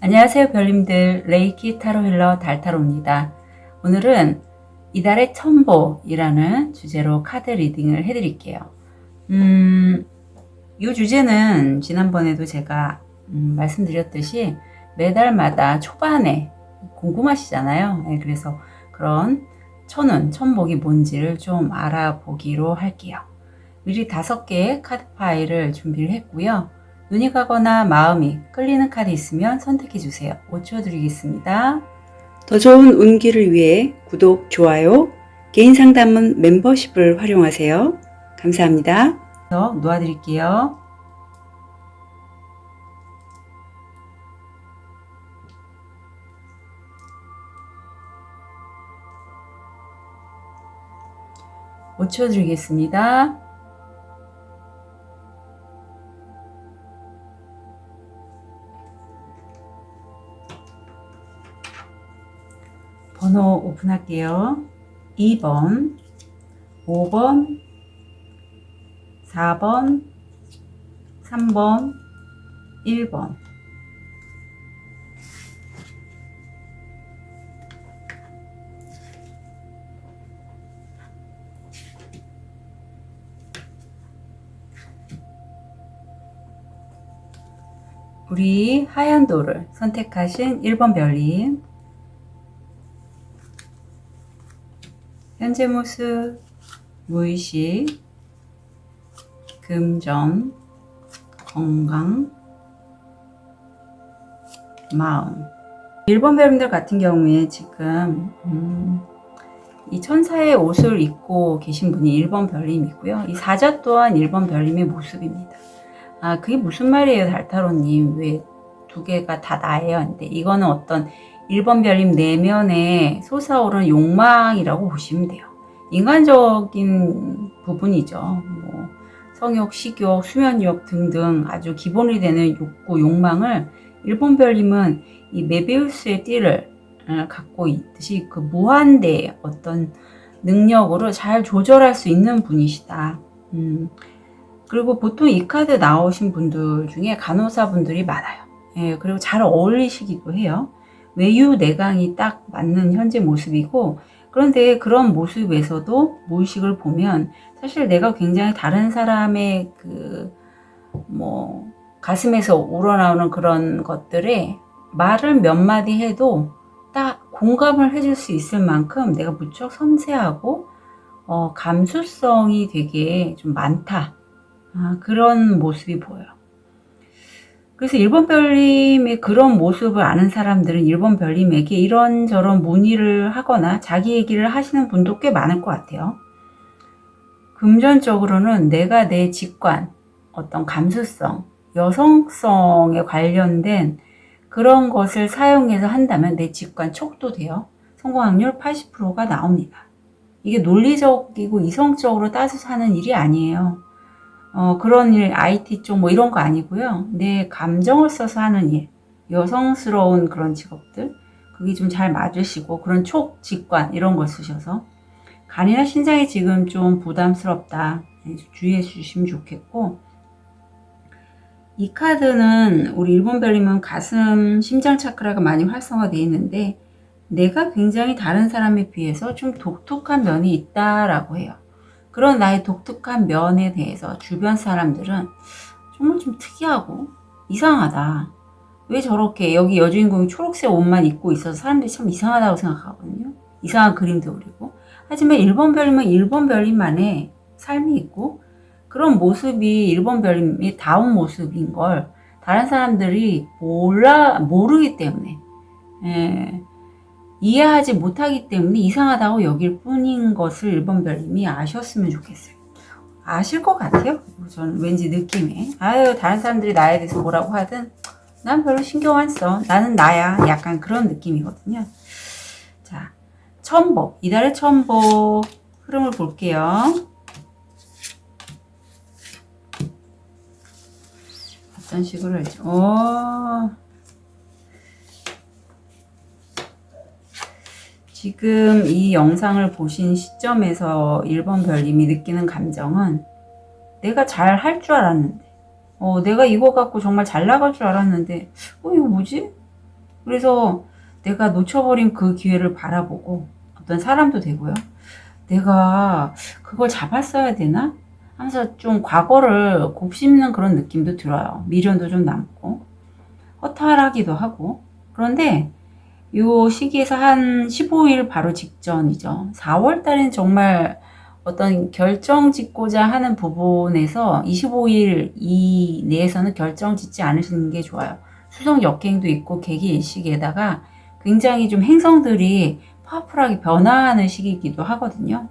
안녕하세요 별님들, 레이키 타로 힐러 달타로입니다. 오늘은 이달의 첨보이라는 주제로 카드 리딩을 해드릴게요. 이 주제는 지난번에도 제가 말씀드렸듯이 매달마다 초반에 궁금하시잖아요. 네, 그래서 그런 천운, 천복이 뭔지를 좀 알아보기로 할게요. 미리 5개의 카드 파일을 준비를 했고요. 눈이 가거나 마음이 끌리는 카드 있으면 선택해 주세요. 5초 드리겠습니다. 더 좋은 운기를 위해 구독, 좋아요, 개인 상담은 멤버십을 활용하세요. 감사합니다. 놓아드릴게요. (5초) 드리겠습니다. 번호 오픈할게요. 2번, 5번, 4번, 3번, 1번. 우리 하얀 돌을 선택하신 1번 별님. 현재 모습, 무의식, 금전, 건강, 마음. 1번 별님들 같은 경우에 지금 이 천사의 옷을 입고 계신 분이 1번 별님이고요. 이 사자 또한 1번 별님의 모습입니다. 아, 그게 무슨 말이에요, 달타로님? 왜 2개가 다 나예요? 근데 이거는 어떤 1번 별님 내면에 솟아오르는 욕망이라고 보시면 돼요. 인간적인 부분이죠. 뭐 성욕, 식욕, 수면욕 등등 아주 기본이 되는 욕구, 욕망을 1번 별님은 이 메비우스의 띠를 갖고 있듯이 그 무한대의 어떤 능력으로 잘 조절할 수 있는 분이시다. 그리고 보통 이 카드 나오신 분들 중에 간호사분들이 많아요. 예, 그리고 잘 어울리시기도 해요. 외유내강이 딱 맞는 현재 모습이고, 그런데 그런 모습에서도 무의식을 보면 사실 내가 굉장히 다른 사람의 가슴에서 우러나오는 그런 것들에 말을 몇 마디 해도 딱 공감을 해줄 수 있을 만큼 내가 무척 섬세하고 감수성이 되게 좀 많다. 그런 모습이 보여요. 그래서 1번 별님의 그런 모습을 아는 사람들은 1번 별님에게 이런저런 문의를 하거나 자기 얘기를 하시는 분도 꽤 많을 것 같아요. 금전적으로는 내가 내 직관, 어떤 감수성, 여성성에 관련된 그런 것을 사용해서 한다면 내 직관 촉도돼요. 성공 확률 80%가 나옵니다. 이게 논리적이고 이성적으로 따져서 하는 일이 아니에요. 그런 일, IT 쪽 뭐 이런 거 아니고요. 내 감정을 써서 하는 일, 여성스러운 그런 직업들, 그게 좀 잘 맞으시고, 그런 촉, 직관, 이런 거 쓰셔서, 간이나 신장이 지금 좀 부담스럽다. 주의해 주시면 좋겠고, 이 카드는 우리 1번 별님은 가슴, 심장 차크라가 많이 활성화되어 있는데, 내가 굉장히 다른 사람에 비해서 좀 독특한 면이 있다라고 해요. 그런 나의 독특한 면에 대해서 주변 사람들은 정말 좀 특이하고 이상하다. 왜 저렇게 여기 여주인공이 초록색 옷만 입고 있어서 사람들이 참 이상하다고 생각하거든요. 이상한 그림도 그리고. 하지만 1번 별님은 1번 별님만의 삶이 있고 그런 모습이 1번 별님의 다운 모습인 걸 다른 사람들이 모르기 때문에 이해하지 못하기 때문에 이상하다고 여길 뿐인 것을 1번 별님이 아셨으면 좋겠어요. 아실 것 같아요. 저는 왠지 느낌에. 다른 사람들이 나에 대해서 뭐라고 하든 난 별로 신경 안 써. 나는 나야. 약간 그런 느낌이거든요. 자, 첨복. 이달의 첨복 흐름을 볼게요. 어떤 식으로 할지. 지금 이 영상을 보신 시점에서 1번 별님이 느끼는 감정은 내가 잘 할 줄 알았는데 내가 이거 갖고 정말 잘 나갈 줄 알았는데 이거 뭐지? 그래서 내가 놓쳐버린 그 기회를 바라보고 어떤 사람도 되고요. 내가 그걸 잡았어야 되나? 하면서 좀 과거를 곱씹는 그런 느낌도 들어요. 미련도 좀 남고 허탈하기도 하고. 그런데 요 시기에서 한 15일 바로 직전이죠. 4월 달엔 정말 어떤 결정 짓고자 하는 부분에서 25일 이내에서는 결정 짓지 않으시는 게 좋아요. 수성 역행도 있고 계기 일식에다가 굉장히 좀 행성들이 파워풀하게 변화하는 시기이기도 하거든요.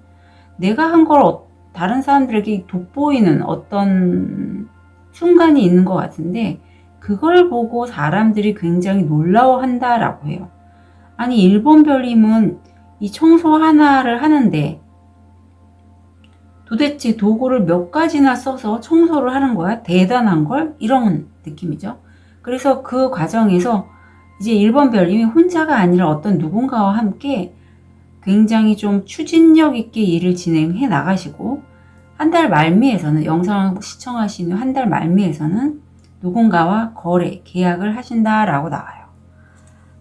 내가 한 걸 다른 사람들에게 돋보이는 어떤 순간이 있는 것 같은데 그걸 보고 사람들이 굉장히 놀라워한다라고 해요. 아니 일본 별님은 이 청소 하나를 하는데 도대체 도구를 몇 가지나 써서 청소를 하는 거야? 대단한 걸? 이런 느낌이죠. 그래서 그 과정에서 이제 일본 별님이 혼자가 아니라 어떤 누군가와 함께 굉장히 좀 추진력 있게 일을 진행해 나가시고 한 달 말미에서는 영상을 시청하시는 한 달 말미에서는 누군가와 거래, 계약을 하신다라고 나와요.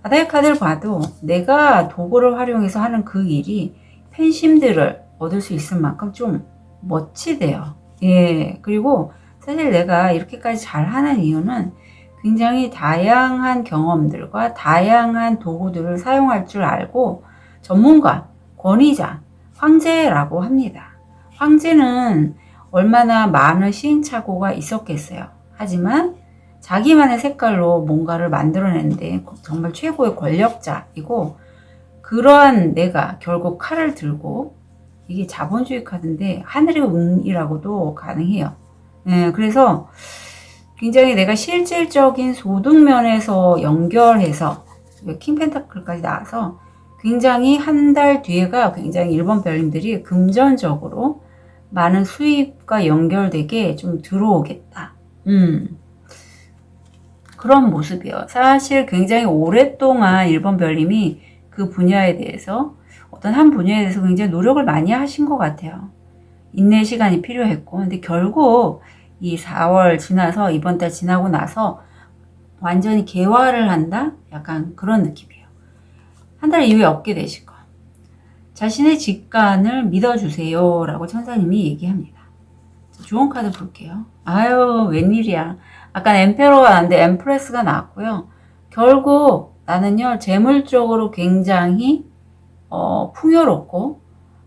바다의 카드를 봐도 내가 도구를 활용해서 하는 그 일이 팬심들을 얻을 수 있을 만큼 좀 멋지대요. 예, 그리고 사실 내가 이렇게까지 잘하는 이유는 굉장히 다양한 경험들과 다양한 도구들을 사용할 줄 알고 전문가, 권위자, 황제라고 합니다. 황제는 얼마나 많은 시행착오가 있었겠어요. 하지만 자기만의 색깔로 뭔가를 만들어내는데 정말 최고의 권력자이고 그러한 내가 결국 칼을 들고 이게 자본주의 카드인데 하늘의 운이라고도 가능해요. 예, 그래서 굉장히 내가 실질적인 소득면에서 연결해서 킹 펜타클까지 나와서 굉장히 한 달 뒤에가 굉장히 일본 별님들이 금전적으로 많은 수입과 연결되게 좀 들어오겠다. 그런 모습이에요. 사실 굉장히 오랫동안 일본 별님이 그 분야에 대해서 어떤 한 분야에 대해서 굉장히 노력을 많이 하신 것 같아요. 인내 시간이 필요했고 근데 결국 이 4월 지나서 이번 달 지나고 나서 완전히 개화를 한다? 약간 그런 느낌이에요. 한 달 이후에 얻게 되실 거. 자신의 직관을 믿어주세요 라고 천사님이 얘기합니다. 좋은 카드 볼게요. 아유 웬일이야. 아까 엠페러가 나왔는데 엠프레스가 나왔고요. 결국 나는요 재물적으로 굉장히 풍요롭고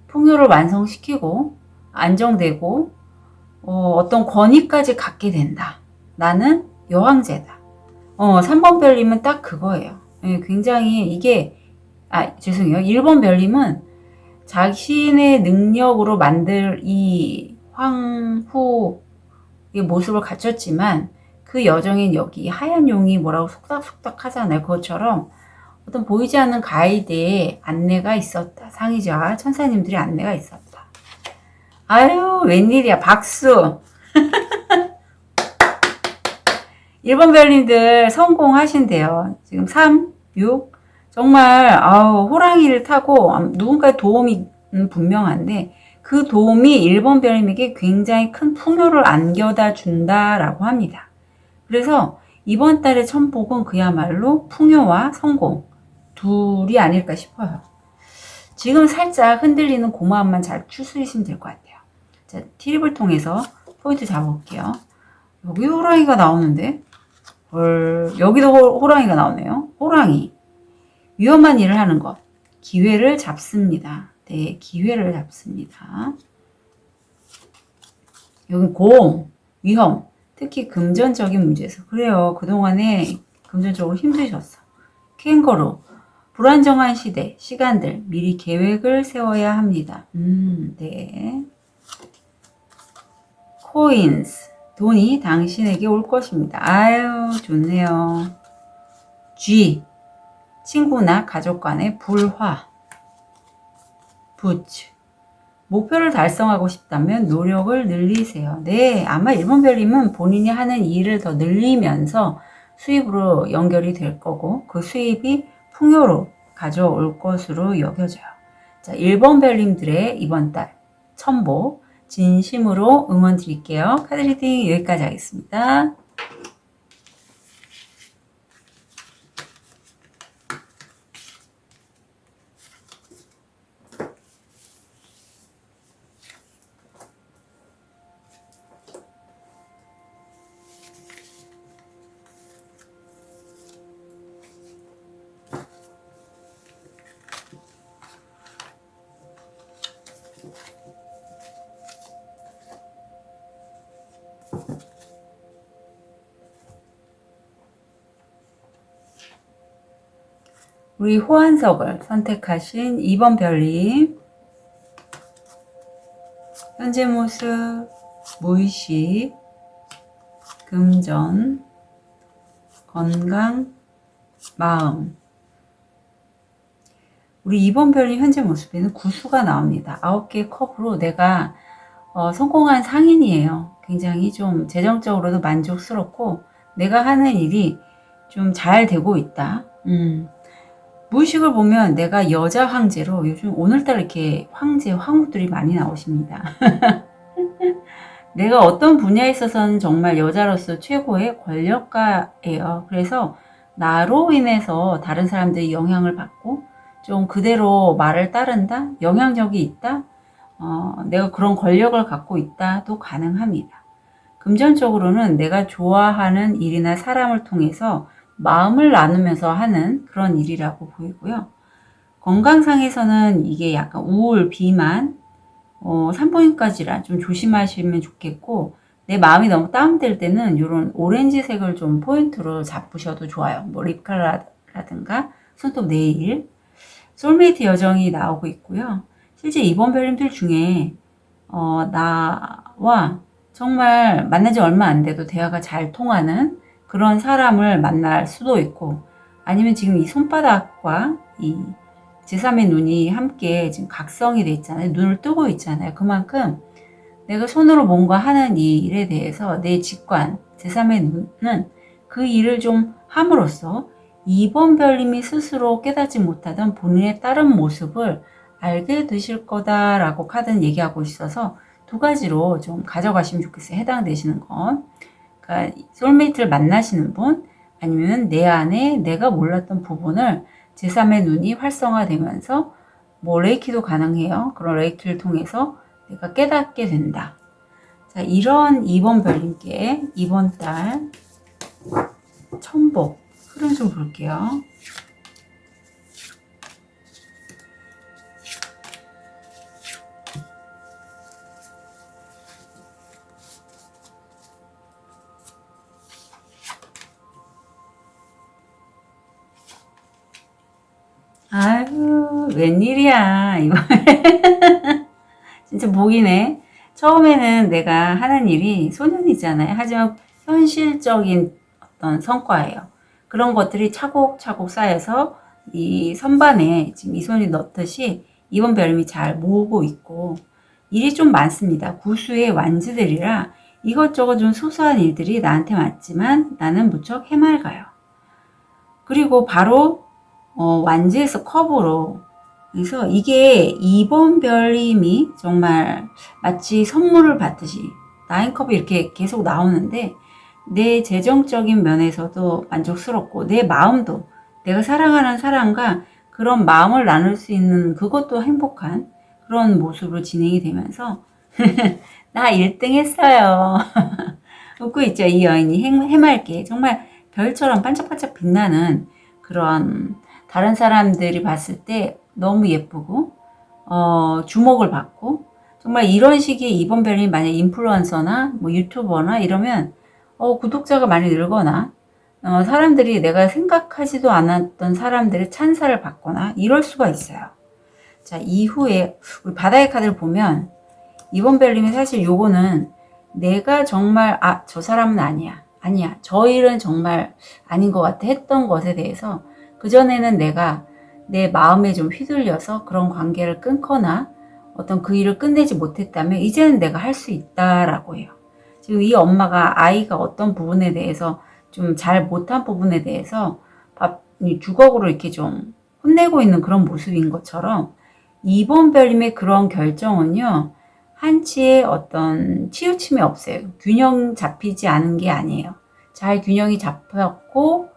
풍요를 완성시키고 안정되고 어떤 권위까지 갖게 된다. 나는 여왕제다. 3번 별님은 딱 그거예요. 예, 굉장히 이게 죄송해요. 1번 별님은 자신의 능력으로 만들 이 황후의 모습을 갖췄지만 그 여정엔 여기 하얀 용이 뭐라고 속닥속닥 하잖아요. 그것처럼 어떤 보이지 않는 가이드의 안내가 있었다. 상의자와 천사님들의 안내가 있었다. 아유 웬일이야. 박수. 1번 별님들 성공하신대요. 지금 3, 6 정말 호랑이를 타고 누군가의 도움이 분명한데 그 도움이 1번 별님에게 굉장히 큰 풍요를 안겨다 준다라고 합니다. 그래서 이번 달의 천복은 그야말로 풍요와 성공 둘이 아닐까 싶어요. 지금 살짝 흔들리는 고마움만 잘 추스리시면 될 것 같아요. 자, 팁을 통해서 포인트 잡아볼게요. 여기 호랑이가 나오는데 여기도 호랑이가 나오네요. 호랑이. 위험한 일을 하는 것. 기회를 잡습니다. 네, 기회를 잡습니다. 여기 공, 위험. 특히 금전적인 문제에서. 그래요. 그동안에 금전적으로 힘드셨어. 캥거루. 불안정한 시대, 시간들. 미리 계획을 세워야 합니다. 네. 코인스. 돈이 당신에게 올 것입니다. 아유, 좋네요. G. 친구나 가족 간의 불화. 부츠. 목표를 달성하고 싶다면 노력을 늘리세요. 네, 아마 1번 별님은 본인이 하는 일을 더 늘리면서 수입으로 연결이 될 거고 그 수입이 풍요로 가져올 것으로 여겨져요. 자, 1번 별님들의 이번 달 천복 진심으로 응원 드릴게요. 카드 리딩 여기까지 하겠습니다. 우리 호환석을 선택하신 2번 별님, 현재 모습, 무의식, 금전, 건강, 마음. 우리 2번 별님 현재 모습에는 구수가 나옵니다. 9개의 컵으로 내가 성공한 상인이에요. 굉장히 좀 재정적으로도 만족스럽고 내가 하는 일이 좀 잘 되고 있다. 무의식을 보면 내가 여자 황제로, 요즘 오늘따라 이렇게 황제, 황후들이 많이 나오십니다. 내가 어떤 분야에 있어서는 정말 여자로서 최고의 권력가예요. 그래서 나로 인해서 다른 사람들이 영향을 받고 좀 그대로 말을 따른다? 영향력이 있다? 내가 그런 권력을 갖고 있다도 가능합니다. 금전적으로는 내가 좋아하는 일이나 사람을 통해서 마음을 나누면서 하는 그런 일이라고 보이고요. 건강상에서는 이게 약간 우울, 비만, 산부인과질환 좀 조심하시면 좋겠고, 내 마음이 너무 다운될 때는 이런 오렌지색을 좀 포인트로 잡으셔도 좋아요. 뭐 립컬러라든가 손톱 네일, 소울메이트 여정이 나오고 있고요. 실제 이번 별님들 중에 나와 정말 만난 지 얼마 안 돼도 대화가 잘 통하는 그런 사람을 만날 수도 있고, 아니면 지금 이 손바닥과 이 제3의 눈이 함께 지금 각성이 돼 있잖아요. 눈을 뜨고 있잖아요. 그만큼 내가 손으로 뭔가 하는 이 일에 대해서 내 직관, 제3의 눈은 그 일을 좀 함으로써 2번 별님이 스스로 깨닫지 못하던 본인의 다른 모습을 알게 되실 거다라고 카드는 얘기하고 있어서 두 가지로 좀 가져가시면 좋겠어요. 해당되시는 건. 그러니까 소울메이트를 만나시는 분, 아니면 내 안에 내가 몰랐던 부분을 제3의 눈이 활성화되면서 뭐 레이키도 가능해요. 그런 레이키를 통해서 내가 깨닫게 된다. 자, 이런 2번 별님께 이번 달 천복 흐름 좀 볼게요. 아유, 웬일이야, 이거. 진짜 복이네. 처음에는 내가 하는 일이 소년이잖아요. 하지만 현실적인 어떤 성과예요. 그런 것들이 차곡차곡 쌓여서 이 선반에 지금 이 손이 넣듯이 이번 별님이 잘 모으고 있고, 일이 좀 많습니다. 구수의 완즈들이라 이것저것 좀 소소한 일들이 나한테 맞지만 나는 무척 해맑아요. 그리고 바로 완즈에서 컵으로, 그래서 이게 2번 별님이 정말 마치 선물을 받듯이 나인컵이 이렇게 계속 나오는데, 내 재정적인 면에서도 만족스럽고 내 마음도 내가 사랑하는 사람과 그런 마음을 나눌 수 있는 그것도 행복한 그런 모습으로 진행이 되면서 나 1등 했어요. 웃고 있죠. 이 여인이 해맑게 정말 별처럼 반짝반짝 빛나는 그런, 다른 사람들이 봤을 때 너무 예쁘고 주목을 받고, 정말 이런 식의 이번 별님 만약 인플루언서나 뭐 유튜버나 이러면 구독자가 많이 늘거나 사람들이 내가 생각하지도 않았던 사람들의 찬사를 받거나 이럴 수가 있어요. 자, 이후에 우리 바다의 카드를 보면 이번 별님이 사실 요거는 내가 정말 저 사람은 아니야, 저 일은 정말 아닌 것 같아 했던 것에 대해서 그전에는 내가 내 마음에 좀 휘둘려서 그런 관계를 끊거나 어떤 그 일을 끝내지 못했다면 이제는 내가 할 수 있다라고 해요. 지금 이 엄마가 아이가 어떤 부분에 대해서 좀 잘 못한 부분에 대해서 주걱으로 이렇게 좀 혼내고 있는 그런 모습인 것처럼, 이번 별님의 그런 결정은요, 한치의 어떤 치우침이 없어요. 균형 잡히지 않은 게 아니에요. 잘 균형이 잡혔고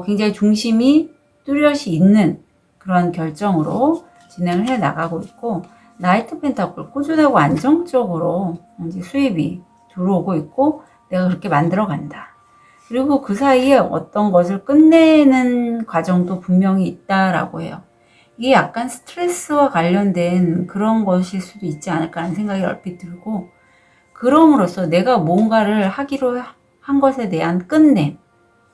굉장히 중심이 뚜렷이 있는 그런 결정으로 진행을 해 나가고 있고, 나이트 펜타클 꾸준하고 안정적으로 이제 수입이 들어오고 있고 내가 그렇게 만들어 간다. 그리고 그 사이에 어떤 것을 끝내는 과정도 분명히 있다라고 해요. 이게 약간 스트레스와 관련된 그런 것일 수도 있지 않을까 하는 생각이 얼핏 들고, 그럼으로써 내가 뭔가를 하기로 한 것에 대한 끝냄,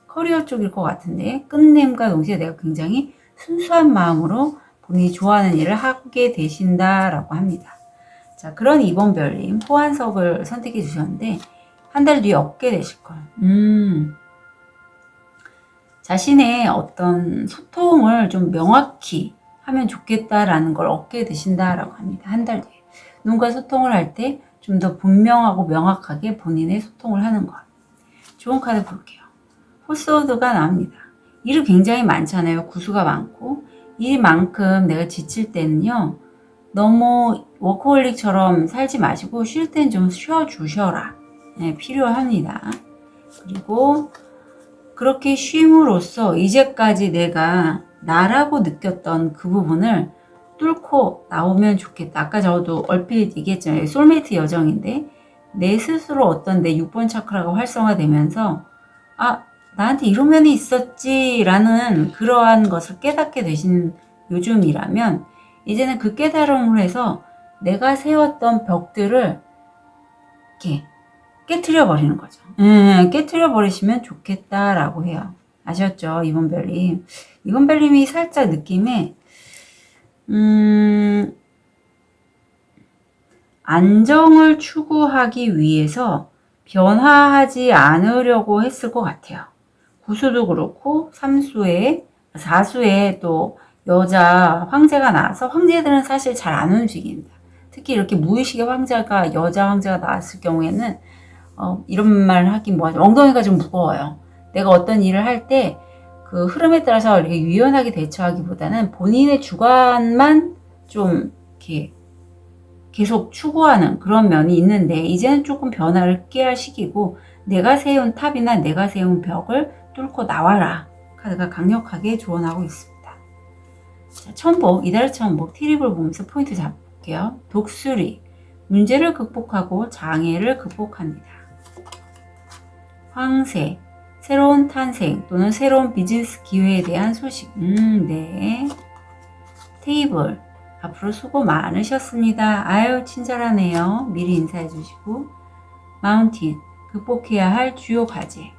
커리어 쪽일 것 같은데 끝냄과 동시에 내가 굉장히 순수한 마음으로 본인이 좋아하는 일을 하게 되신다라고 합니다. 자, 그런 2번 별님 호환석을 선택해 주셨는데 한 달 뒤에 얻게 되실 거예요. 자신의 어떤 소통을 좀 명확히 하면 좋겠다라는 걸 얻게 되신다라고 합니다. 한 달 뒤에. 누군가 소통을 할 때 좀 더 분명하고 명확하게 본인의 소통을 하는 것. 좋은 카드 볼게요. 홀소드가 나옵니다. 일이 굉장히 많잖아요. 구수가 많고. 일만큼 내가 지칠 때는요. 너무 워커홀릭처럼 살지 마시고 쉴 땐 좀 쉬어주셔라. 네, 필요합니다. 그리고 그렇게 쉼으로써 이제까지 내가 나라고 느꼈던 그 부분을 뚫고 나오면 좋겠다. 아까 저도 얼핏 얘기했잖아요. 솔메이트 여정인데 내 스스로 어떤 내 6번 차크라가 활성화되면서 아, 나한테 이런 면이 있었지 라는 그러한 것을 깨닫게 되신 요즘이라면 이제는 그 깨달음을 해서 내가 세웠던 벽들을 이렇게 깨트려 버리는 거죠. 깨트려 버리시면 좋겠다라고 해요. 아셨죠? 이번 별님. 이번 별님이 살짝 느낌에 안정을 추구하기 위해서 변화하지 않으려고 했을 것 같아요. 구수도 그렇고 3수에 4수에 또 여자 황제가 나와서 황제들은 사실 잘 안 움직입니다. 특히 이렇게 무의식의 황제가 여자 황제가 나왔을 경우에는 이런 말 하긴 뭐하죠. 엉덩이가 좀 무거워요. 내가 어떤 일을 할 때 그 흐름에 따라서 이렇게 유연하게 대처하기보다는 본인의 주관만 좀 이렇게 계속 추구하는 그런 면이 있는데 이제는 조금 변화를 깨할 시기고 내가 세운 탑이나 내가 세운 벽을 뚫고 나와라. 카드가 강력하게 조언하고 있습니다. 자, 천복, 이달의 천복, 티립을 보면서 포인트 잡을게요. 독수리, 문제를 극복하고 장애를 극복합니다. 황새, 새로운 탄생 또는 새로운 비즈니스 기회에 대한 소식. 네. 테이블, 앞으로 수고 많으셨습니다. 아유, 친절하네요. 미리 인사해 주시고. 마운틴, 극복해야 할 주요 과제.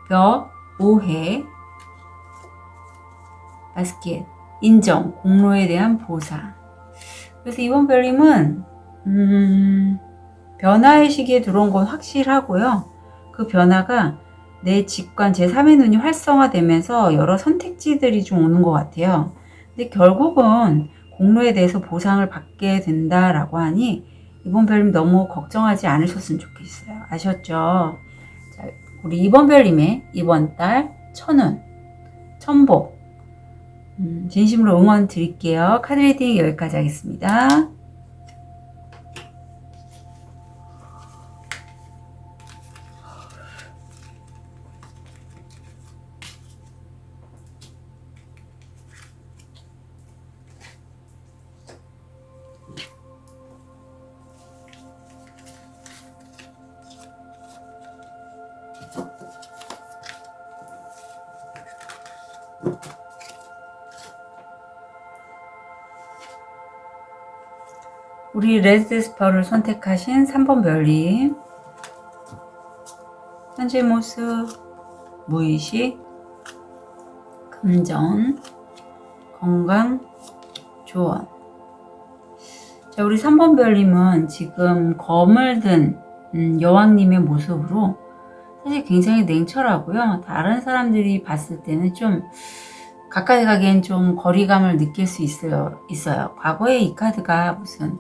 벽, 오해. 바스켓, 인정, 공로에 대한 보상. 그래서 이번 별님은 변화의 시기에 들어온 건 확실하고요. 그 변화가 내 직관 제3의 눈이 활성화되면서 여러 선택지들이 좀 오는 것 같아요. 근데 결국은 공로에 대해서 보상을 받게 된다라고 하니 이번 별님 너무 걱정하지 않으셨으면 좋겠어요. 아셨죠? 자, 우리 이번 별님의 이번 달 천운, 천복 진심으로 응원 드릴게요. 카드 리딩 여기까지 하겠습니다. 우리 레드 스퍼를 선택하신 3번 별님. 현재 모습, 무의식, 금전, 건강, 조언. 자, 우리 3번 별님은 지금 검을 든 여왕님의 모습으로 사실 굉장히 냉철하고요. 다른 사람들이 봤을 때는 좀 가까이 가기엔 좀 거리감을 느낄 수 있어요. 과거에 이 카드가 무슨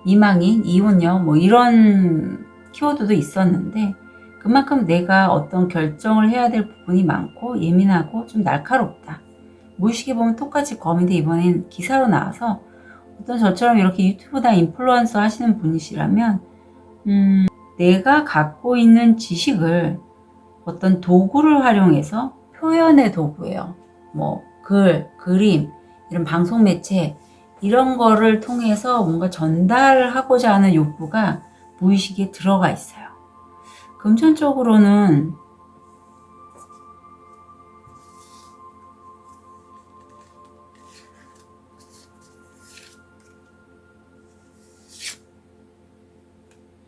이망인, 이혼녀 뭐 이런 키워드도 있었는데 그만큼 내가 어떤 결정을 해야 될 부분이 많고 예민하고 좀 날카롭다. 무의식에 보면 똑같이 검인데 이번엔 기사로 나와서 어떤 저처럼 이렇게 유튜브나 인플루언서 하시는 분이시라면 내가 갖고 있는 지식을 어떤 도구를 활용해서 표현의 도구예요. 뭐 글, 그림, 이런 방송 매체 이런 거를 통해서 뭔가 전달을 하고자 하는 욕구가 무의식에 들어가 있어요. 금전적으로는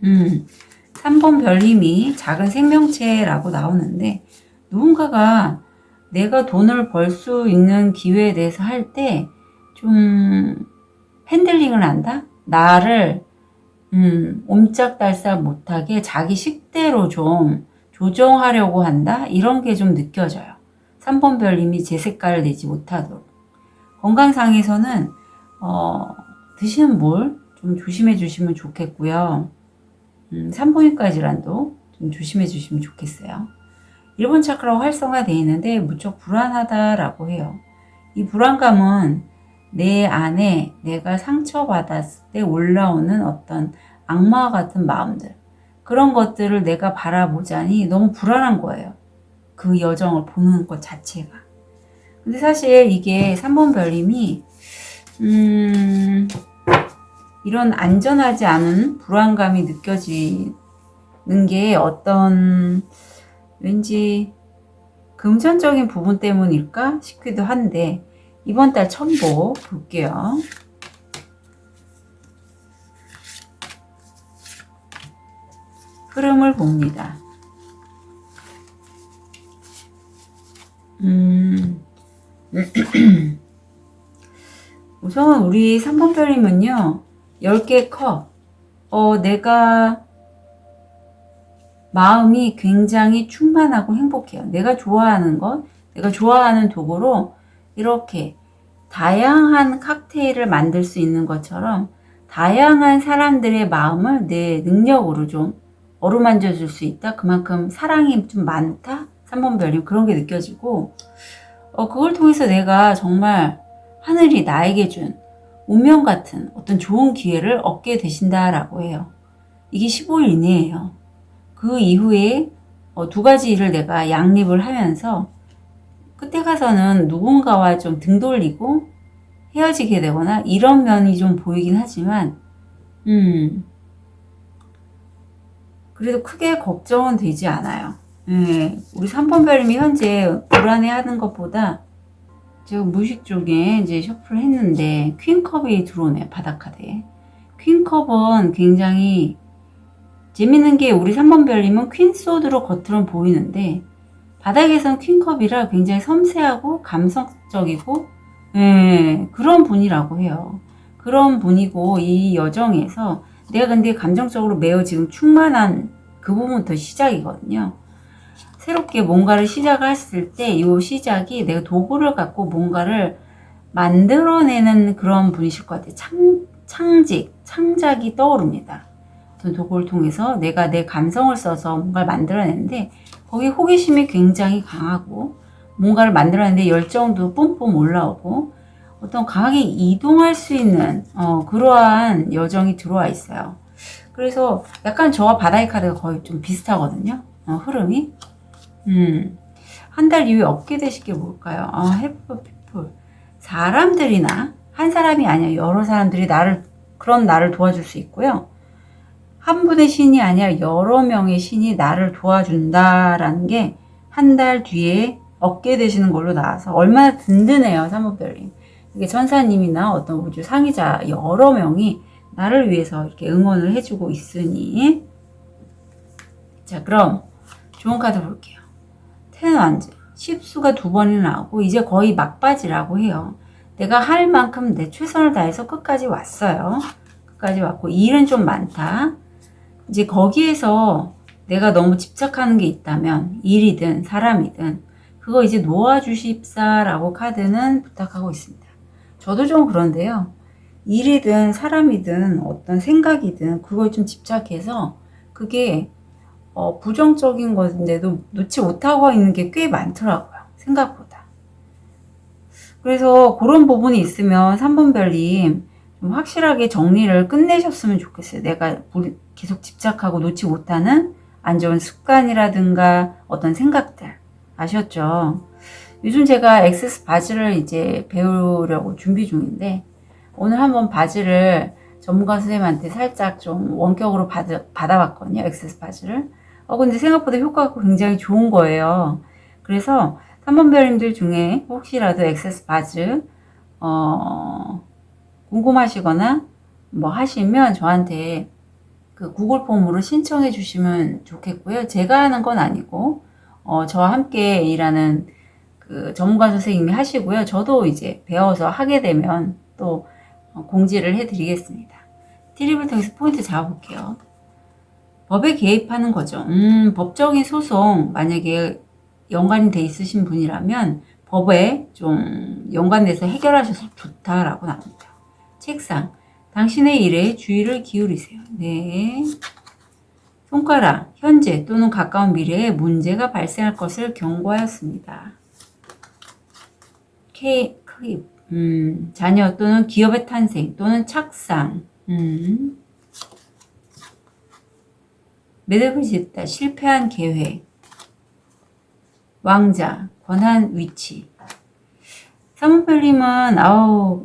음, 3번 별님이 작은 생명체라고 나오는데 누군가가 내가 돈을 벌 수 있는 기회에 대해서 할 때 좀 핸들링을 한다? 나를 옴짝달싹 못하게 자기 식대로 좀 조정하려고 한다? 이런 게 좀 느껴져요. 3번 별님이 제 색깔을 내지 못하도록. 건강상에서는 드시는 물 좀 조심해 주시면 좋겠고요. 산부인과 질환도 좀 조심해 주시면 좋겠어요. 1번 차크라가 활성화되어 있는데 무척 불안하다라고 해요. 이 불안감은 내 안에 내가 상처받았을 때 올라오는 어떤 악마와 같은 마음들, 그런 것들을 내가 바라보자니 너무 불안한 거예요. 그 여정을 보는 것 자체가. 근데 사실 이게 3번 별님이 이런 안전하지 않은 불안감이 느껴지는 게 어떤 왠지 금전적인 부분 때문일까 싶기도 한데, 이번 달 천보 볼게요. 흐름을 봅니다. 우선 우리 3번 별님은요, 10개 컵. 내가 마음이 굉장히 충만하고 행복해요. 내가 좋아하는 것, 내가 좋아하는 도구로 이렇게 다양한 칵테일을 만들 수 있는 것처럼 다양한 사람들의 마음을 내 능력으로 좀 어루만져 줄 수 있다. 그만큼 사랑이 좀 많다. 3번 별님 그런 게 느껴지고, 그걸 통해서 내가 정말 하늘이 나에게 준 운명 같은 어떤 좋은 기회를 얻게 되신다라고 해요. 이게 15일 이내예요. 그 이후에 2가지 일을 내가 양립을 하면서 그때 가서는 누군가와 좀 등 돌리고 헤어지게 되거나 이런 면이 좀 보이긴 하지만 그래도 크게 걱정은 되지 않아요. 우리 3번 별님이 현재 불안해하는 것보다, 제가 무의식 쪽에 이제 셔플을 했는데 퀸컵이 들어오네요. 바닥카드에. 퀸컵은 굉장히 재밌는 게, 우리 3번 별님은 퀸소드로 겉으로는 보이는데 바닥에선 퀸컵이라 굉장히 섬세하고 감성적이고 그런 분이라고 해요. 그런 분이고, 이 여정에서 내가 근데 감정적으로 매우 지금 충만한 그 부분부터 시작이거든요. 새롭게 뭔가를 시작을 했을 때 이 시작이 내가 도구를 갖고 뭔가를 만들어내는 그런 분이실 것 같아요. 창작이 떠오릅니다. 어떤 도구를 통해서 내가 내 감성을 써서 뭔가를 만들어내는데 거기 호기심이 굉장히 강하고, 뭔가를 만들어내는데 열정도 뿜뿜 올라오고, 어떤 강하게 이동할 수 있는 그러한 여정이 들어와 있어요. 그래서 약간 저와 바다의 카드가 거의 좀 비슷하거든요. 흐름이. 한 달 이후에 얻게 되실 게 뭘까요? help people. 사람들이나 한 사람이 아니라 여러 사람들이 그런 나를 도와줄 수 있고요. 한 분의 신이 아니라 여러 명의 신이 나를 도와준다라는 게 한 달 뒤에 얻게 되시는 걸로 나와서 얼마나 든든해요, 3번 별님. 이게 천사님이나 어떤 우주 상위자 여러 명이 나를 위해서 이렇게 응원을 해주고 있으니. 자, 그럼 좋은 카드 볼게요. 텐 완즈. 10수가 2번이나 나오고 이제 거의 막바지라고 해요. 내가 할 만큼 내 최선을 다해서 끝까지 왔어요. 끝까지 왔고 일은 좀 많다. 이제 거기에서 내가 너무 집착하는 게 있다면, 일이든 사람이든 그거 이제 놓아주십사라고 카드는 부탁하고 있습니다. 저도 좀 그런데요. 일이든 사람이든 어떤 생각이든 그걸 좀 집착해서 그게 부정적인 건데도 놓지 못하고 있는 게 꽤 많더라고요. 생각보다. 그래서 그런 부분이 있으면 3번 별님 좀 확실하게 정리를 끝내셨으면 좋겠어요. 내가 계속 집착하고 놓지 못하는 안 좋은 습관이라든가 어떤 생각들. 아셨죠? 요즘 제가 액세스 바지를 이제 배우려고 준비 중인데, 오늘 한번 바지를 전문가 선생님한테 살짝 좀 원격으로 받아봤거든요. 액세스 바지를. 근데 생각보다 효과가 굉장히 좋은 거예요. 그래서 3번 별님들 중에 혹시라도 액세스 바지 궁금하시거나 뭐 하시면 저한테 그 구글 폼으로 신청해 주시면 좋겠고요. 제가 하는 건 아니고 저와 함께 일하는 그 전문가 선생님이 하시고요. 저도 이제 배워서 하게 되면 또 공지를 해드리겠습니다. 팁을 통해서 포인트 잡아볼게요. 법에 개입하는 거죠. 법적인 소송 만약에 연관이 돼 있으신 분이라면 법에 좀 연관돼서 해결하셔서 좋다라고 나옵니다. 책상, 당신의 일에 주의를 기울이세요. 네. 손가락, 현재 또는 가까운 미래에 문제가 발생할 것을 경고하였습니다. 클립, 자녀 또는 기업의 탄생 또는 착상, 매듭을 짓다, 실패한 계획, 왕자, 권한 위치. 사모별님은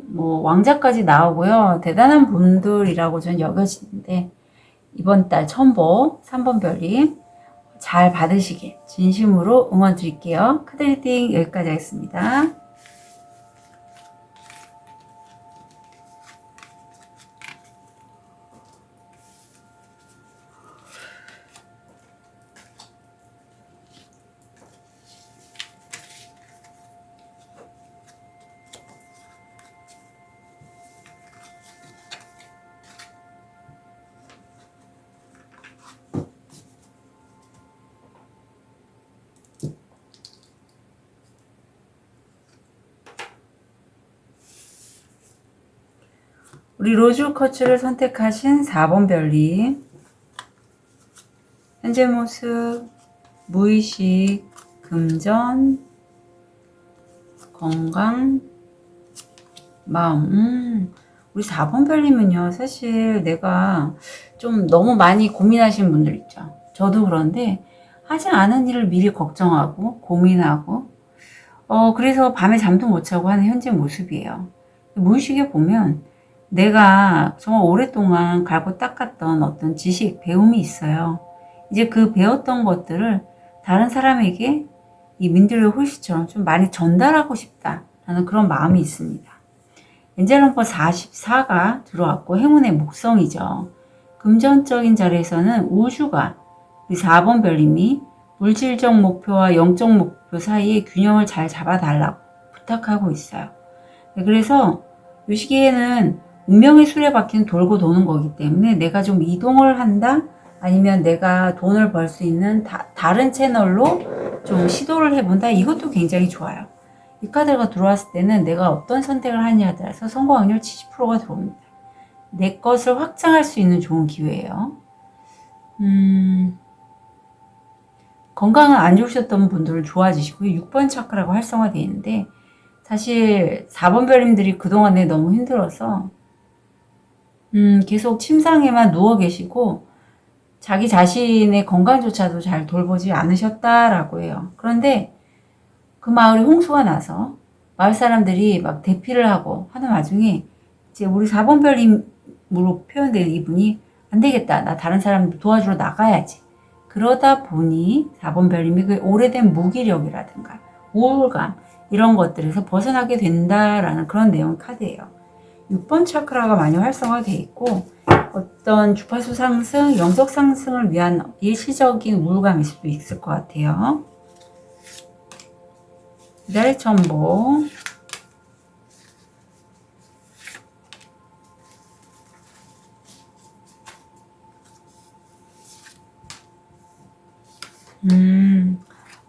뭐 왕자까지 나오고요. 대단한 분들이라고 저는 여겨지는데 이번 달 첨보 3번 별님 잘 받으시길 진심으로 응원 드릴게요. 카드 리딩 여기까지 하겠습니다. 우리 로즈 커츠를 선택하신 4번 별님, 현재 모습, 무의식, 금전, 건강, 마음. 우리 4번 별님은요, 사실 내가 좀 너무 많이 고민하시는 분들 있죠. 저도 그런데 하지 않은 일을 미리 걱정하고 고민하고 그래서 밤에 잠도 못 자고 하는 현재 모습이에요. 무의식에 보면 내가 정말 오랫동안 갈고 닦았던 어떤 지식, 배움이 있어요. 이제 그 배웠던 것들을 다른 사람에게 이 민들레 홀씨처럼 좀 많이 전달하고 싶다라는 그런 마음이 있습니다. 엔젤 넘버 44가 들어왔고 행운의 목성이죠. 금전적인 자리에서는 우주가 우리 4번 별님이 물질적 목표와 영적 목표 사이에 균형을 잘 잡아달라고 부탁하고 있어요. 그래서 이 시기에는 운명의 수레바퀴는 돌고 도는 거기 때문에 내가 좀 이동을 한다? 아니면 내가 돈을 벌 수 있는 다른 채널로 좀 시도를 해본다? 이것도 굉장히 좋아요. 이 카드가 들어왔을 때는 내가 어떤 선택을 하느냐에 따라서 성공 확률 70%가 들어옵니다. 내 것을 확장할 수 있는 좋은 기회예요. 건강은 안 좋으셨던 분들은 좋아지시고요. 6번 차크라고 활성화되어 있는데 사실 4번 별님들이 그동안에 너무 힘들어서 계속 침상에만 누워 계시고 자기 자신의 건강조차도 잘 돌보지 않으셨다라고 해요. 그런데 그 마을에 홍수가 나서 마을 사람들이 막 대피를 하고 하는 와중에 이제 우리 4번 별님으로 표현된 이분이 안 되겠다. 나 다른 사람 도와주러 나가야지. 그러다 보니 4번 별님이 그 오래된 무기력이라든가 우울감 이런 것들에서 벗어나게 된다라는 그런 내용 카드예요. 6번 차크라가 많이 활성화되어 있고 어떤 주파수 상승, 영적 상승을 위한 일시적인 우울감일 수도 있을 것 같아요. 이달의 첨보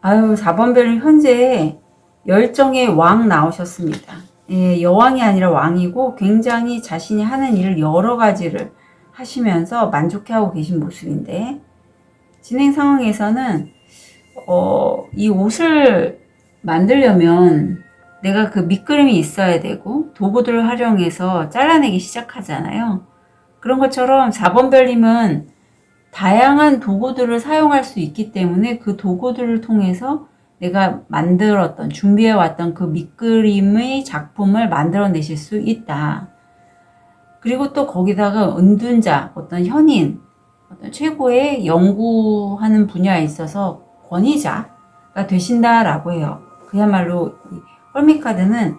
아유 4번 별님 현재 열정의 왕 나오셨습니다. 예, 여왕이 아니라 왕이고 굉장히 자신이 하는 일을 여러 가지를 하시면서 만족해하고 계신 모습인데 진행 상황에서는 이 옷을 만들려면 내가 그 밑그림이 있어야 되고 도구들을 활용해서 잘라내기 시작하잖아요. 그런 것처럼 4번 별님은 다양한 도구들을 사용할 수 있기 때문에 그 도구들을 통해서 내가 만들었던 준비해왔던 그 밑그림의 작품을 만들어내실 수 있다. 그리고 또 거기다가 은둔자, 어떤 현인, 어떤 최고의 연구하는 분야에 있어서 권위자가 되신다라고 해요. 그야말로 헐미카드는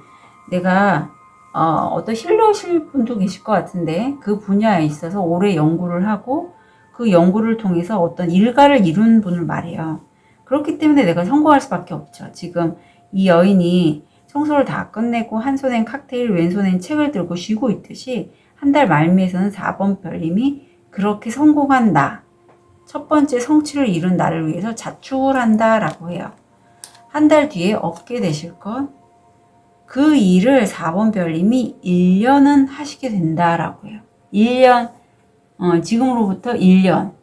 내가 어떤 힐러실 분도 계실 것 같은데 그 분야에 있어서 오래 연구를 하고 그 연구를 통해서 어떤 일가를 이룬 분을 말해요. 그렇기 때문에 내가 성공할 수밖에 없죠. 지금 이 여인이 청소를 다 끝내고 한 손엔 칵테일, 왼손엔 책을 들고 쉬고 있듯이 한 달 말미에서는 4번 별님이 그렇게 성공한 나, 첫 번째 성취를 이룬 나를 위해서 자축을 한다라고 해요. 한 달 뒤에 얻게 되실 것, 그 일을 4번 별님이 1년은 하시게 된다라고 해요. 1년, 지금으로부터 1년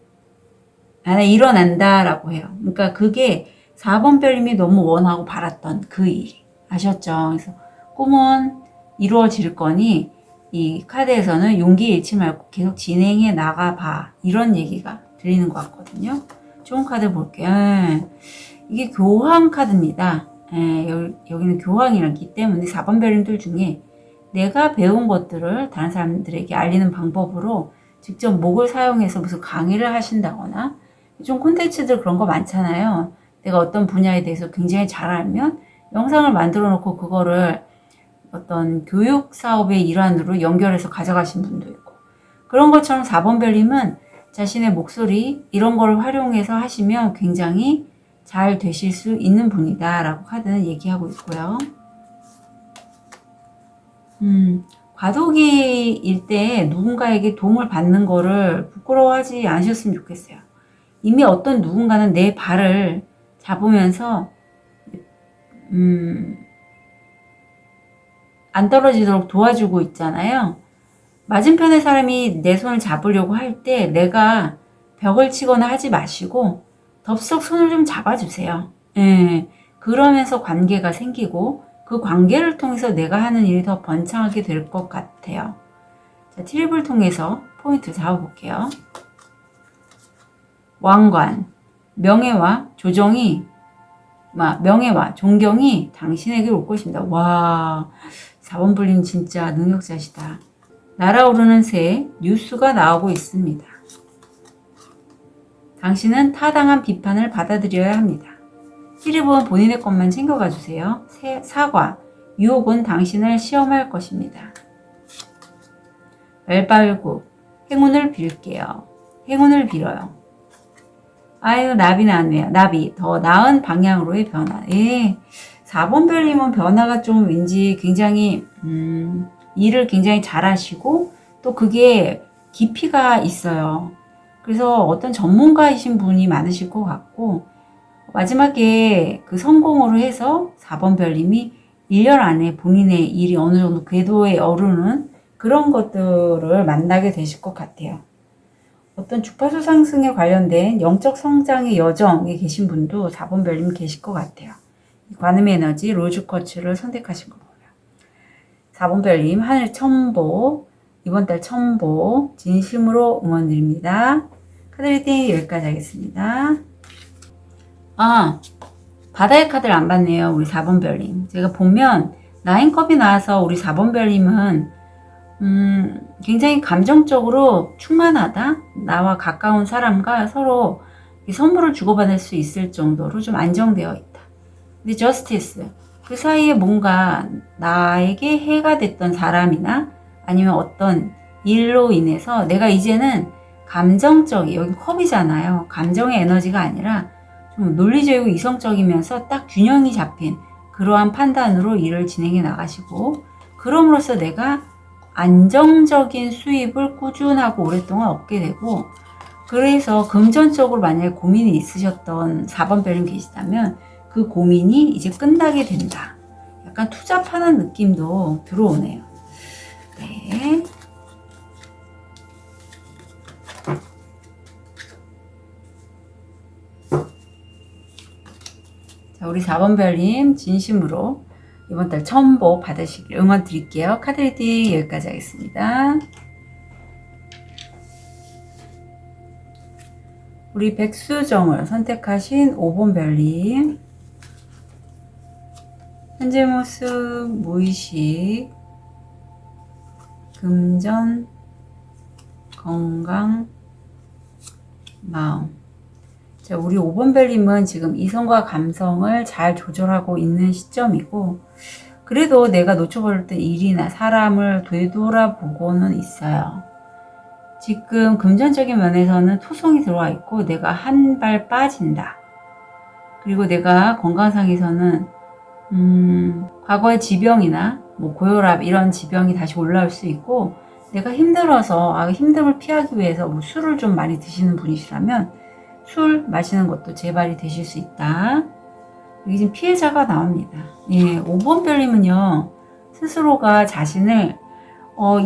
안에 일어난다라고 해요. 그러니까 그게 4번 별님이 너무 원하고 바랐던 그 일이. 아셨죠? 그래서 꿈은 이루어질 거니 이 카드에서는 용기 잃지 말고 계속 진행해 나가봐. 이런 얘기가 들리는 것 같거든요. 좋은 카드 볼게요. 이게 교황 카드입니다. 여기는 교황이라기 때문에 4번 별님들 중에 내가 배운 것들을 다른 사람들에게 알리는 방법으로 직접 목을 사용해서 무슨 강의를 하신다거나 좀 콘텐츠들 그런 거 많잖아요. 내가 어떤 분야에 대해서 굉장히 잘 알면 영상을 만들어 놓고 그거를 어떤 교육 사업의 일환으로 연결해서 가져가신 분도 있고, 그런 것처럼 4번 별님은 자신의 목소리 이런 걸 활용해서 하시면 굉장히 잘 되실 수 있는 분이다 라고 카드는 얘기하고 있고요. 과도기일 때 누군가에게 도움을 받는 거를 부끄러워하지 않으셨으면 좋겠어요. 이미 어떤 누군가는 내 발을 잡으면서 안 떨어지도록 도와주고 있잖아요. 맞은편의 사람이 내 손을 잡으려고 할 때 내가 벽을 치거나 하지 마시고 덥석 손을 좀 잡아주세요. 그러면서 관계가 생기고 그 관계를 통해서 내가 하는 일이 더 번창하게 될 것 같아요. 자, 트립을 통해서 포인트 잡아볼게요. 왕관, 명예와 존경이 당신에게 올 것입니다. 와, 4번 불림 진짜 능력자시다. 날아오르는 새, 뉴스가 나오고 있습니다. 당신은 타당한 비판을 받아들여야 합니다. 트립은 본인의 것만 챙겨가 주세요. 사과, 유혹은 당신을 시험할 것입니다. 말발굽, 행운을 빌게요. 행운을 빌어요. 아유, 나비 나왔네요. 나비, 더 나은 방향으로의 변화. 4번 별님은 변화가 좀 왠지 굉장히 일을 굉장히 잘하시고 또 그게 깊이가 있어요. 그래서 어떤 전문가이신 분이 많으실 것 같고, 마지막에 그 성공으로 해서 4번 별님이 1년 안에 본인의 일이 어느 정도 궤도에 오르는 그런 것들을 만나게 되실 것 같아요. 어떤 주파수 상승에 관련된 영적 성장의 여정에 계신 분도 4번 별님 계실 것 같아요. 관음의 에너지 로즈 쿼츠를 선택하신 거 보여요. 4번 별님 하늘 천보, 이번 달 천보 진심으로 응원드립니다. 카드 리딩 여기까지 하겠습니다. 바다의 카드를 안 봤네요. 우리 4번 별님. 제가 보면 나인컵이 나와서 우리 4번 별님은 굉장히 감정적으로 충만하다. 나와 가까운 사람과 서로 선물을 주고받을 수 있을 정도로 좀 안정되어 있다. 근데 저스티스, 그 사이에 뭔가 나에게 해가 됐던 사람이나 아니면 어떤 일로 인해서 내가 이제는 감정적이, 여기 컵이잖아요. 감정의 에너지가 아니라 좀 논리적이고 이성적이면서 딱 균형이 잡힌 그러한 판단으로 일을 진행해 나가시고, 그럼으로써 내가 안정적인 수입을 꾸준하고 오랫동안 얻게 되고, 그래서 금전적으로 만약에 고민이 있으셨던 4번 별님 계시다면 그 고민이 이제 끝나게 된다. 약간 투자 파는 느낌도 들어오네요. 네. 자, 우리 4번 별님 진심으로 이번 달 천보 받으시길 응원 드릴게요. 카드 리딩 여기까지 하겠습니다. 우리 백수정을 선택하신 5번 별님, 현재 모습, 무의식, 금전, 건강, 마음. 자, 우리 5번 별님은 지금 이성과 감성을 잘 조절하고 있는 시점이고, 그래도 내가 놓쳐버렸던 일이나 사람을 되돌아보고는 있어요. 지금 금전적인 면에서는 토성이 들어와 있고 내가 한 발 빠진다. 그리고 내가 건강상에서는 과거의 지병이나 뭐 고혈압 이런 지병이 다시 올라올 수 있고, 내가 힘들어서 힘듦을 피하기 위해서 뭐 술을 좀 많이 드시는 분이시라면 술 마시는 것도 재발이 되실 수 있다. 여기 지금 피해자가 나옵니다. 예, 5번 별님은요, 스스로가 자신을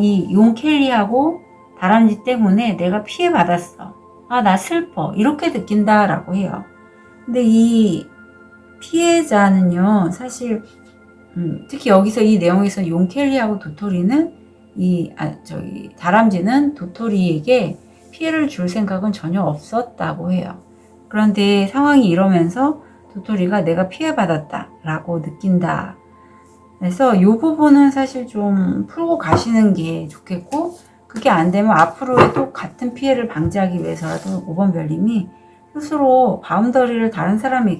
이 용 켈리하고 다람쥐 때문에 내가 피해받았어. 나 슬퍼. 이렇게 느낀다라고 해요. 근데 이 피해자는요, 사실 특히 여기서 이 내용에서 용 켈리하고 도토리는 다람쥐는 도토리에게 피해를 줄 생각은 전혀 없었다고 해요. 그런데 상황이 이러면서 도토리가 내가 피해받았다 라고 느낀다. 그래서 이 부분은 사실 좀 풀고 가시는 게 좋겠고, 그게 안 되면 앞으로의 또 같은 피해를 방지하기 위해서라도 5번 별님이 스스로 바운더리를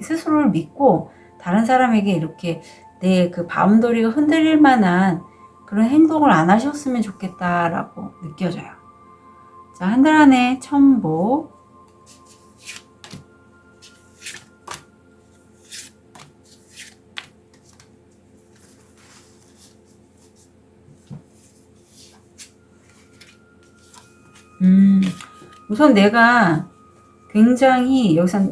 스스로를 믿고 다른 사람에게 이렇게 내 그 바운더리가 흔들릴 만한 그런 행동을 안 하셨으면 좋겠다라고 느껴져요. 자, 한 달 안에 천복. 우선 내가 굉장히 여기서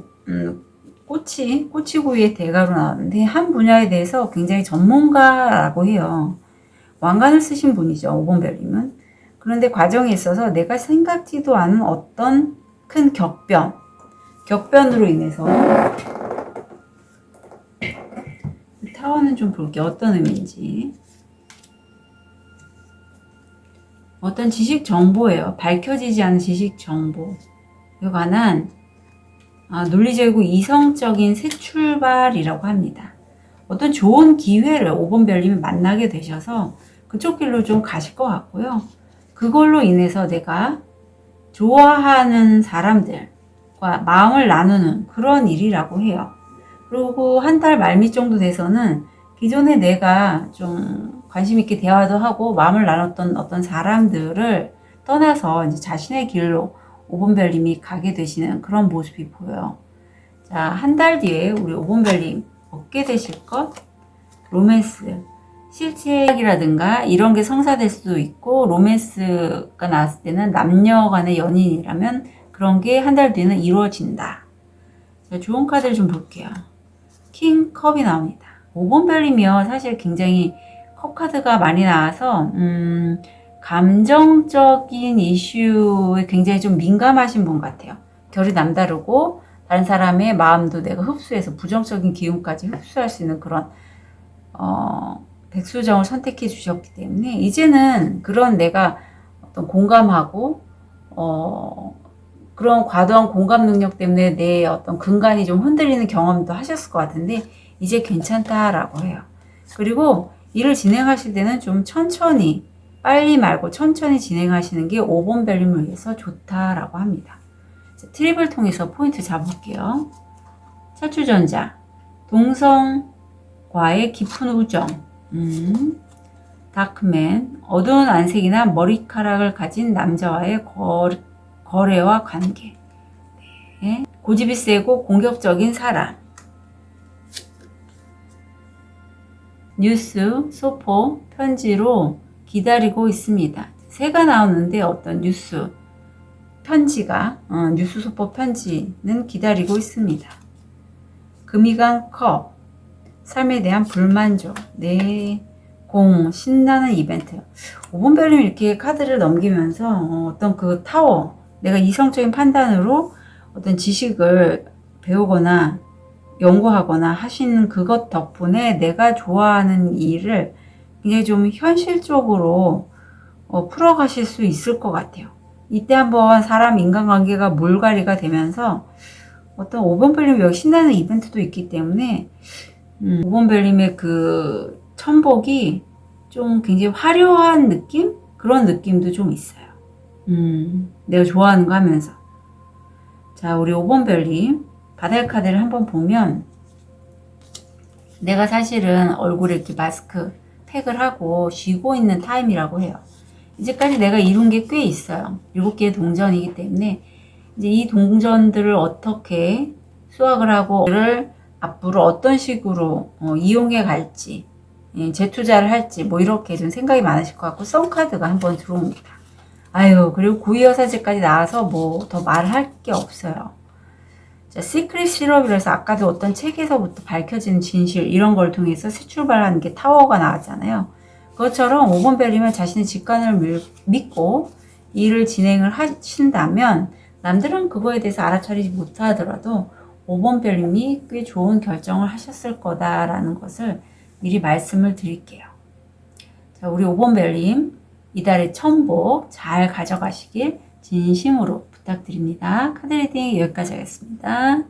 꼬치구이의 대가로 나왔는데 한 분야에 대해서 굉장히 전문가라고 해요. 왕관을 쓰신 분이죠, 5번 별님은. 그런데 과정에 있어서 내가 생각지도 않은 어떤 큰 격변으로 인해서, 타워는 좀 볼게요. 어떤 의미인지. 어떤 지식 정보예요. 밝혀지지 않은 지식 정보에 관한 논리적이고 이성적인 새 출발이라고 합니다. 어떤 좋은 기회를 5번 별님이 만나게 되셔서 그쪽 길로 좀 가실 것 같고요. 그걸로 인해서 내가 좋아하는 사람들과 마음을 나누는 그런 일이라고 해요. 그리고 한 달 말미 정도 돼서는 기존에 내가 좀 관심 있게 대화도 하고 마음을 나눴던 어떤 사람들을 떠나서 이제 자신의 길로 5번 별님이 가게 되시는 그런 모습이 보여요. 자, 한 달 뒤에 우리 5번 별님 얻게 되실 것, 로맨스, 실제이라든가 이런 게 성사될 수도 있고, 로맨스가 나왔을 때는 남녀 간의 연인이라면 그런 게 한 달 뒤에는 이루어진다. 자, 좋은 카드를 좀 볼게요. 킹 컵이 나옵니다. 5번 별이면 사실 굉장히 컵 카드가 많이 나와서 감정적인 이슈에 굉장히 좀 민감하신 분 같아요. 결이 남다르고 다른 사람의 마음도 내가 흡수해서 부정적인 기운까지 흡수할 수 있는 그런 백수정을 선택해 주셨기 때문에 이제는 그런 내가 어떤 공감하고 그런 과도한 공감 능력 때문에 내 어떤 근간이 좀 흔들리는 경험도 하셨을 것 같은데 이제 괜찮다라고 해요. 그리고 일을 진행하실 때는 좀 천천히, 빨리 말고 천천히 진행하시는 게 5번 별님을 위해서 좋다라고 합니다. 자, 트립을 통해서 포인트 잡을게요. 차추전자, 동성과의 깊은 우정, 다크맨, 어두운 안색이나 머리카락을 가진 남자와의 거래와 관계, 네. 고집이 세고 공격적인 사람, 뉴스, 소포, 편지로 기다리고 있습니다. 새가 나오는데 어떤 뉴스, 편지가, 뉴스, 소포, 편지는 기다리고 있습니다. 금이간 컵, 삶에 대한 불만족, 신나는 이벤트. 5번 별님 이렇게 카드를 넘기면서 어떤 그 타워, 내가 이성적인 판단으로 어떤 지식을 배우거나 연구하거나 하시는 그것 덕분에 내가 좋아하는 일을 굉장히 좀 현실적으로 풀어가실 수 있을 것 같아요. 이때 한번 사람 인간관계가 물갈이가 되면서 어떤 5번 별님 여기 신나는 이벤트도 있기 때문에 5번 별님의 그 천복이 좀 굉장히 화려한 느낌? 그런 느낌도 좀 있어요. 내가 좋아하는 거 하면서. 자, 우리 5번 별님 바다의 카드를 한번 보면 내가 사실은 얼굴에 이렇게 마스크 팩을 하고 쉬고 있는 타임이라고 해요. 이제까지 내가 이룬 게 꽤 있어요. 7개의 동전이기 때문에 이제 이 동전들을 어떻게 수확을 하고 를 앞으로 어떤 식으로 이용해 갈지, 재투자를 할지 뭐 이렇게 좀 생각이 많으실 것 같고, 썬카드가 한번 들어옵니다. 아유, 그리고 고위여사제까지 나와서 뭐 더 말할 게 없어요. 자, 시크릿 시럽이라서 아까도 어떤 책에서부터 밝혀진 진실 이런 걸 통해서 새 출발하는 게 타워가 나왔잖아요. 그것처럼 5번 벨이면 자신의 직관을 믿고 일을 진행을 하신다면 남들은 그거에 대해서 알아차리지 못하더라도 5번 벨님이 꽤 좋은 결정을 하셨을 거다라는 것을 미리 말씀을 드릴게요. 자, 우리 5번 벨님 이달의 천복 잘 가져가시길 진심으로 부탁드립니다. 카드 리딩 여기까지 하겠습니다.